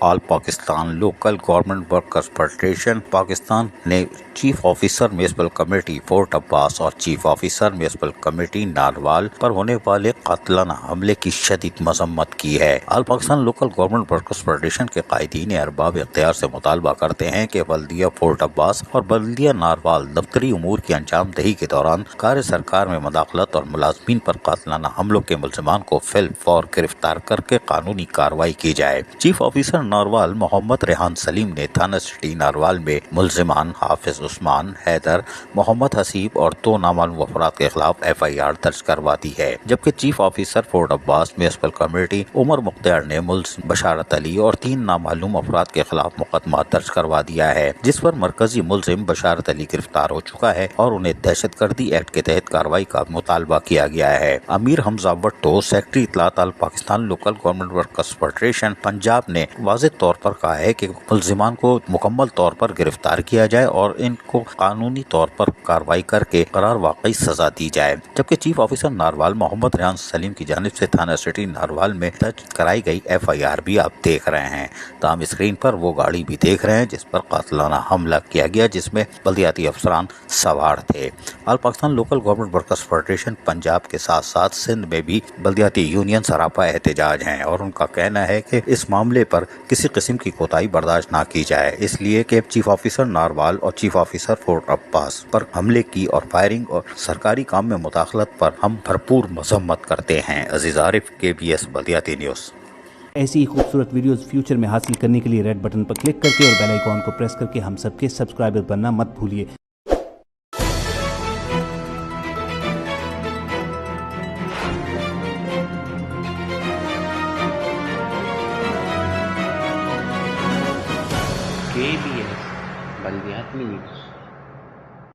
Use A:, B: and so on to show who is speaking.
A: آل Pakistan local government workers federation Pakistan نے chief officer municipal committee Fort Abbas اور chief officer municipal committee Narowal پر ہونے والے قاتلانہ حملے کی شدید مذمت کی ہے۔ All Pakistan local government workers federation کے قائدین ارباب اختیار سے مطالبہ کرتے ہیں کہ بلدیہ فورٹ عباس اور بلدیہ ناروال دفتری امور کی انجام دہی کے دوران کار سرکار میں مداخلت اور ملازمین پر قاتلانہ حملوں کے ملزمان کو فی الفور گرفتار کر کے قانونی کارروائی کی جائے۔ چیف آفیسر ناروال محمد ریحان سلیم نے تھانہ سٹی ناروال میں ملزمان حافظ عثمان، حیدر، محمد حسیب اور 2 نامعلوم افراد کے خلاف FIR درج کروا دی ہے، جبکہ چیف آفیسر فورٹ عباس میونسپل کمیٹی عمر مختار نے ملزم بشارت علی اور 3 نامعلوم افراد کے خلاف مقدمہ درج کروا دیا ہے، جس پر مرکزی ملزم بشارت علی گرفتار ہو چکا ہے اور انہیں دہشت گردی ایکٹ کے تحت کارروائی کا مطالبہ کیا گیا ہے۔ امیر حمزہ بٹو، سیکرٹری اطلاعات all Pakistan local government workers federation Punjab نے واضح طور پر کہا ہے کہ ملزمان کو مکمل طور پر گرفتار کیا جائے اور ان کو قانونی طور پر کارروائی کر کے قرار واقعی سزا دی جائے، جبکہ چیف آفیسر ناروال محمد ریحان سلیم کی جانب سے تھانہ سٹی ناروال میں درج کرائی گئی FIR بھی آپ دیکھ رہے ہیں۔ تاہم اسکرین پر وہ گاڑی بھی دیکھ رہے ہیں جس پر قاتلانہ حملہ کیا گیا، جس میں بلدیاتی افسران سوار تھے۔ All Pakistan local government workers federation Punjab کے ساتھ ساتھ سندھ میں بھی بلدیاتی یونین سراپا احتجاج ہیں اور ان کا کہنا ہے کہ اس معاملے پر کسی قسم کی کوتاہی برداشت نہ کی جائے، اس لیے کہ چیف آفیسر ناروال اور چیف آفیسر فورٹ عباس پر حملے کی اور فائرنگ اور سرکاری کام میں مداخلت پر ہم بھرپور مذمت کرتے ہیں۔ عزیز عارف، KBS بلدیاتی نیوز۔
B: ایسی ہی خوبصورت ویڈیوز فیوچر میں حاصل کرنے کے لیے ریڈ بٹن پر کلک کر کے اور بیل آئیکن کو پریس کر کے ہم سب کے سبسکرائبر بننا مت بھولیے۔
C: KBS بلدیاتی نیوز۔